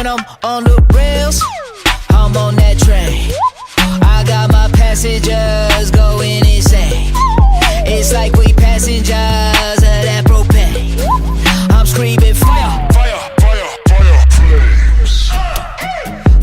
When I'm on the rails, I'm on that train. I got my passengers going insane. It's like we passengers of that propane. I'm screaming fire, fire, fire, fire, flames.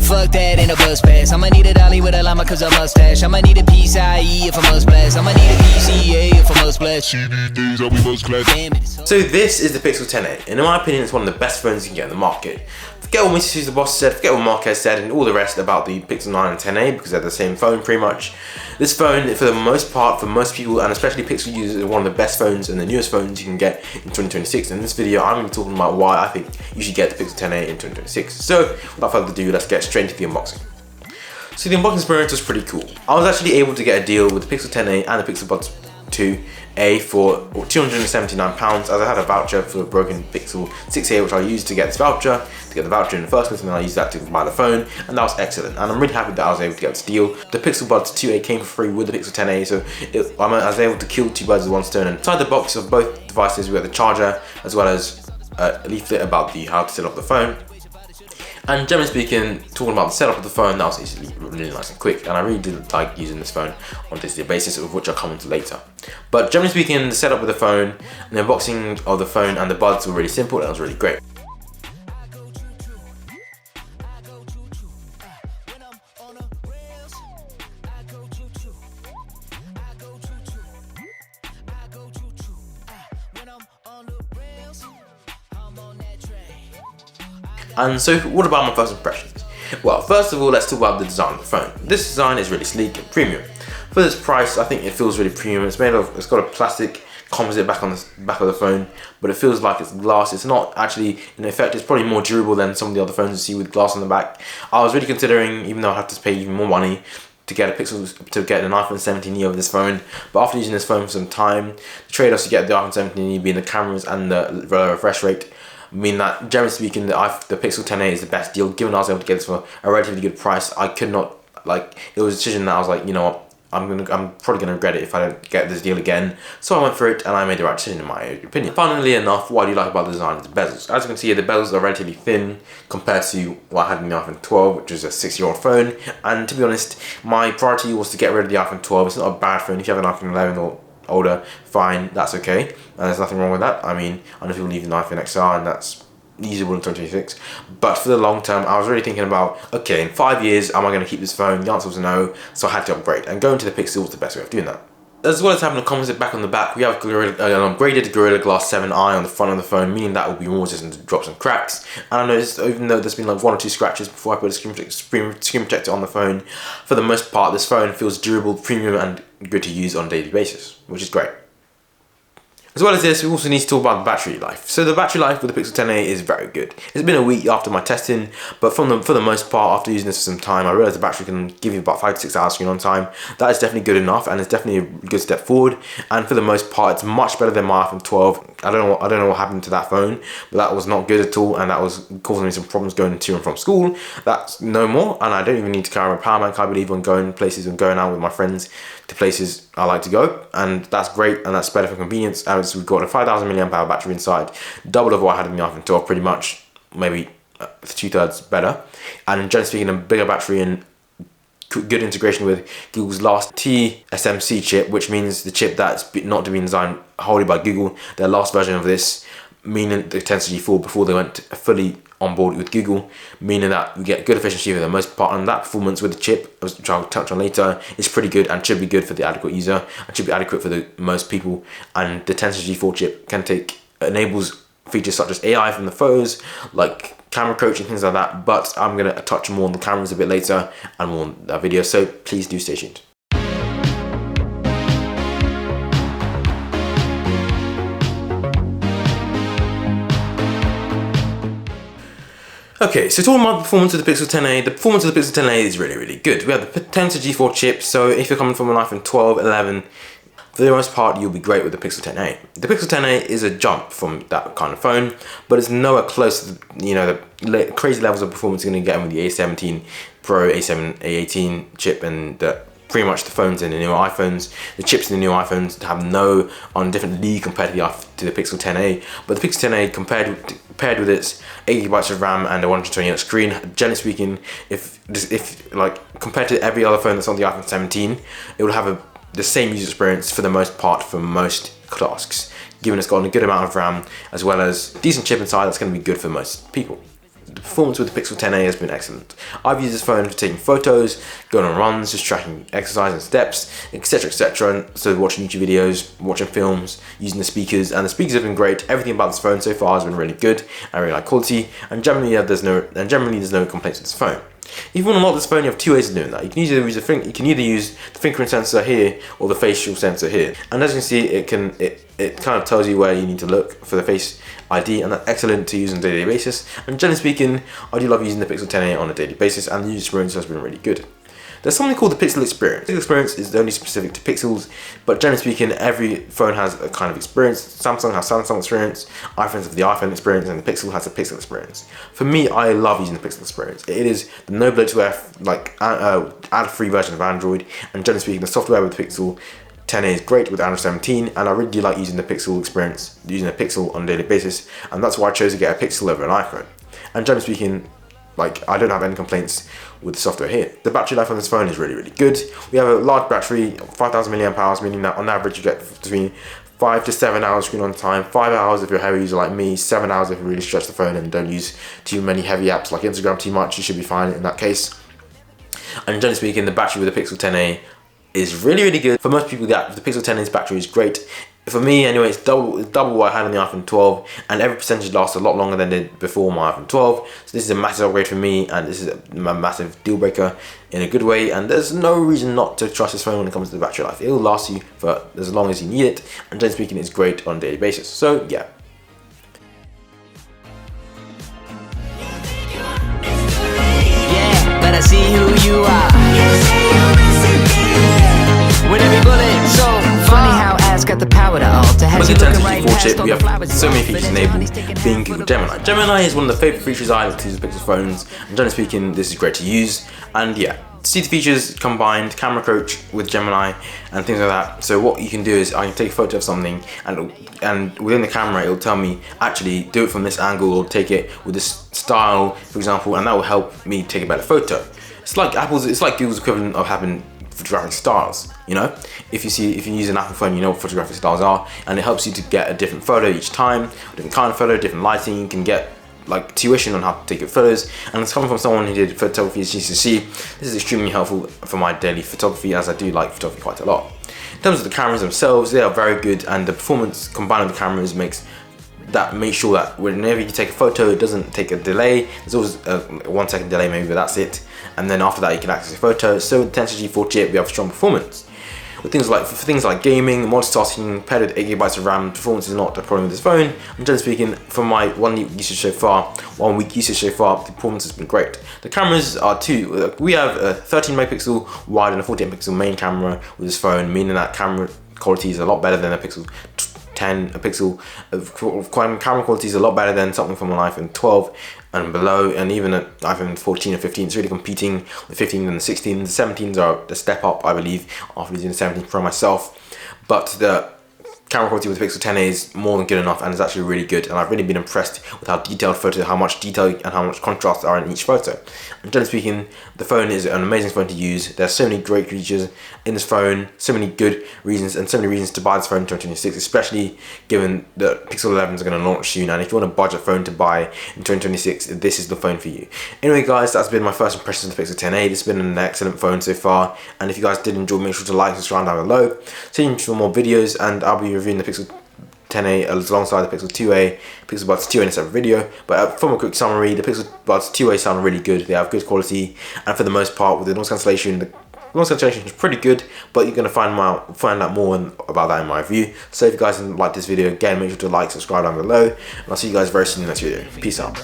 Fuck that in a bus pass. I'ma need a dolly with a llama cause a mustache. I'ma need a PCIe if I must blast. I'ma need a PCA if I must blast. CDs I'll be most glad. So this is the Pixel 10a, and in my opinion it's one of the best phones you can get in the market. Forget what Mr. the boss said, forget what Marquez said and all the rest about the Pixel 9 and 10a because they're the same phone pretty much. This phone, for the most part, for most people and especially Pixel users, is one of the best phones and the newest phones you can get in 2026. In this video I'm going to be talking about why I think you should get the Pixel 10a in 2026. So without further ado, let's get straight into the unboxing. So the unboxing experience was pretty cool. I was actually able to get a deal with the Pixel 10a and the Pixel Buds 2a for £279 as I had a voucher for a broken Pixel 6a which I used to get this voucher, to get the voucher in the first place, and then I used that to buy the phone, and that was excellent. And I'm really happy that I was able to get this deal. The Pixel Buds 2a came for free with the Pixel 10a, so I was able to kill two birds with one stone. And inside the box of both devices we got the charger as well as a leaflet about how to set up the phone. And generally speaking, talking about the setup of the phone, that was easily really nice and quick, and I really did like using this phone on a day-to-day basis, of which I'll come into later. But generally speaking, the setup of the phone, and the unboxing of the phone and the buds were really simple, and it was really great. And so what about my first impressions? Well, first of all, let's talk about the design of the phone. This design is really sleek and premium. For this price, I think it feels really premium. It's got a plastic composite back on the back of the phone, but it feels like it's glass. It's not actually, in effect, it's probably more durable than some of the other phones you see with glass on the back. I was really considering, even though I have to pay even more money to get an iPhone 17e over this phone, but after using this phone for some time, the trade-offs you get the iPhone 17e being the cameras and the refresh rate mean that, generally speaking, the Pixel 10a is the best deal. Given I was able to get this for a relatively good price, I could not, it was a decision that I was like, you know what, I'm probably gonna regret it if I don't get this deal again. So I went for it and I made the right decision in my opinion. Funnily enough, what I do like about the design is the bezels. As you can see, the bezels are relatively thin compared to what I had in the iPhone 12, which is a 6-year-old phone. And to be honest, my priority was to get rid of the iPhone 12. It's not a bad phone. If you have an iPhone 11 or older, fine, that's okay. There's nothing wrong with that. I mean, I know people leave an iPhone XR and that's usable in 2026, but for the long term, I was really thinking about, okay, in 5 years, am I going to keep this phone? The answer was no, so I had to upgrade, and going to the Pixel was the best way of doing that. As well as having a composite back on the back, we have an upgraded Gorilla Glass 7i on the front of the phone, meaning that will be more resistant to drops and cracks. And I noticed, even though there's been like 1 or 2 scratches before I put a screen protector on the phone, for the most part, this phone feels durable, premium, and good to use on a daily basis, which is great. As well as this, we also need to talk about the battery life. So the battery life with the Pixel 10a is very good. It's been a week after my testing, but for the most part, after using this for some time, I realized the battery can give you about 5 to 6 hours screen on time. That is definitely good enough, and it's definitely a good step forward. And for the most part, it's much better than my iPhone 12. I don't know what happened to that phone, but that was not good at all, and that was causing me some problems going to and from school. That's no more, and I don't even need to carry a power bank. I believe on going places and going out with my friends to places I like to go, and that's great, and that's better for convenience. And we've got a 5,000 mAh battery inside, double of what I had in the iPhone 12, pretty much, maybe 2/3 better. And generally speaking, a bigger battery and good integration with Google's last TSMC chip, which means the chip that's not been designed wholly by Google, their last version of this, meaning the Tensor G4 before they went fully on board with Google, meaning that we get good efficiency for the most part, and that performance with the chip, which I'll touch on later, is pretty good and should be good for the adequate user and should be adequate for the most people. And the Tensor G4 chip enables features such as AI from the photos, like camera coaching, things like that, but I'm going to touch more on the cameras a bit later and more on that video, so please do stay tuned. Okay, so talking about the performance of the Pixel 10a, the performance of the Pixel 10a is really, really good. We have the Tensor G4 chip, so if you're coming from an iPhone 12, 11, for the most part, you'll be great with the Pixel 10a. The Pixel 10a is a jump from that kind of phone, but it's nowhere close to the crazy levels of performance you're going to get with the A17 Pro, A7, A18 chip, and the pretty much the phones in the new iPhones. The chips in the new iPhones have no on different league compared to the Pixel 10a. But the Pixel 10a paired with its 8GB of RAM and a 120Hz screen, generally speaking, if like compared to every other phone that's on the iPhone 17, it will have the same user experience for the most part for most tasks, given it's got a good amount of RAM as well as decent chip inside. That's going to be good for most people. The performance with the Pixel 10a has been excellent. I've used this phone for taking photos, going on runs, just tracking exercise and steps, etc, etc. So watching YouTube videos, watching films, using the speakers, and the speakers have been great. Everything about this phone so far has been really good. I really like quality, and generally there's no complaints with this phone. If you want to unlock this phone, you have two ways of doing that. You can either use the fingerprint sensor here or the facial sensor here. And as you can see, it kind of tells you where you need to look for the Face ID, and that's excellent to use on a daily basis. And generally speaking, I do love using the Pixel 10a on a daily basis, and the user experience has been really good. There's something called the Pixel Experience. The Pixel Experience is only specific to Pixels, but generally speaking, every phone has a kind of experience. Samsung has Samsung experience, iPhones have the iPhone experience, and the Pixel has the Pixel experience. For me, I love using the Pixel experience. It is the no bloatware, like ad-free version of Android, and generally speaking, the software with the Pixel 10a is great with Android 17, and I really do like using the Pixel experience, using a Pixel on a daily basis, and that's why I chose to get a Pixel over an iPhone. And generally speaking, like, I don't have any complaints with the software here. The battery life on this phone is really, really good. We have a large battery, 5,000 mAh, meaning that on average you get between 5 to 7 hours screen on time, 5 hours if you're a heavy user like me, 7 hours if you really stretch the phone and don't use too many heavy apps like Instagram too much. You should be fine in that case. And generally speaking, the battery with the Pixel 10a is really, really good. For most people, the Pixel 10a's battery is great. For me anyway, it's double what I had on the iPhone 12, and every percentage lasts a lot longer than it did before my iPhone 12. So this is a massive upgrade for me, and this is a massive deal breaker in a good way, and there's no reason not to trust this phone when it comes to the battery life. It will last you for as long as you need it, and generally speaking, it's great on a daily basis. So yeah. Yeah, but I see who you are. With every bullet so funny how Ass got the power to alter. With the 1064 chip, we have so many features enabled, being Google Gemini. Gemini is one of the favorite features I like to use with Pixel phones, and generally speaking, this is great to use. And yeah, see the features combined, camera coach with Gemini and things like that. So what you can do is I can take a photo of something, and within the camera it'll tell me, actually do it from this angle or take it with this style, for example, and that will help me take a better photo. It's like Google's equivalent of having photographic styles. You know, if you use an Apple phone, you know what photographic styles are, and it helps you to get a different photo each time, different kind of photo, different lighting. You can get like tuition on how to take good photos, and it's coming from someone who did photography at GCSE. This is extremely helpful for my daily photography, as I do like photography quite a lot. In terms of the cameras themselves, they are very good, and the performance combined with the cameras makes sure that whenever you take a photo, it doesn't take a delay. There's always a 1 second delay maybe, but that's it. And then after that, you can access your photo. So with the 1064 chip, we have strong performance. With things like gaming, multitasking, paired with 8GB of RAM, performance is not a problem with this phone. And generally speaking, from my 1 week usage so far, the performance has been great. The cameras are two. We have a 13 megapixel wide and a 14 megapixel main camera with this phone, meaning that camera quality is a lot better than a Pixel 10, camera quality is a lot better than something from an iPhone 12 and below, and even an iPhone 14 or 15. It's really competing with 15 and the 16. The 17s are a step up, I believe, after using the 17 Pro myself. But the camera quality with the Pixel 10a is more than good enough, and it's actually really good, and I've really been impressed with how much detail and how much contrast are in each photo. And generally speaking, the phone is an amazing phone to use. There's so many great features in this phone, so many good reasons, and so many reasons to buy this phone in 2026, especially given that Pixel 11 is going to launch soon, and if you want a budget phone to buy in 2026, this is the phone for you. Anyway guys, that's been my first impressions of the Pixel 10a. This has been an excellent phone so far, and if you guys did enjoy, make sure to like and subscribe down below. Stay tuned for more videos, and I'll be reviewing the Pixel 10a alongside the Pixel 2a, Pixel Buds 2a in a separate video. But from a quick summary, the Pixel Buds 2a sound really good. They have good quality, and for the most part, with the noise cancellation, the noise cancellation is pretty good, but you're going to find out more about that in my review. So if you guys like this video, again, make sure to like, subscribe down below, and I'll see you guys very soon in the next video. Peace out.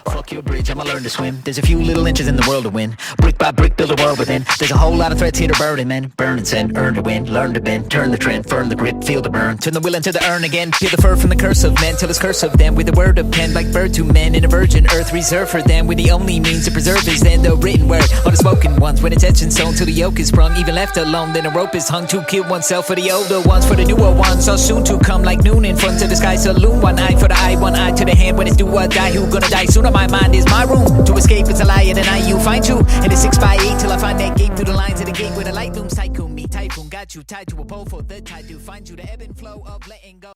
Fuck your bridge, I'ma learn to swim. There's a few little inches in the world to win. Brick by brick, build a world within. There's a whole lot of threats here to burn, man. Burn and send, earn to win, learn to bend, turn the trend, firm the grip, feel the burn. Turn the will into the urn again. Peel the fur from the curse of men till it's curse of them. With the word of pen, like bird to men in a virgin earth reserved for them. With the only means to preserve is then the written word or the spoken ones. When it's etched in stone till the yoke is sprung, even left alone, then a rope is hung to kill oneself. For the older ones, for the newer ones, are soon to come like noon in front of the sky saloon. One eye for the eye, one eye to the hand. When it's do or die, who gonna die sooner? My mind is my room. To escape, it's a lie at the night you find you. And it's 6 by 8 till I find that gate through the lines of the gate where the light looms. Tycoon me, typhoon got you tied to a pole for the tide to find you. The ebb and flow of letting go.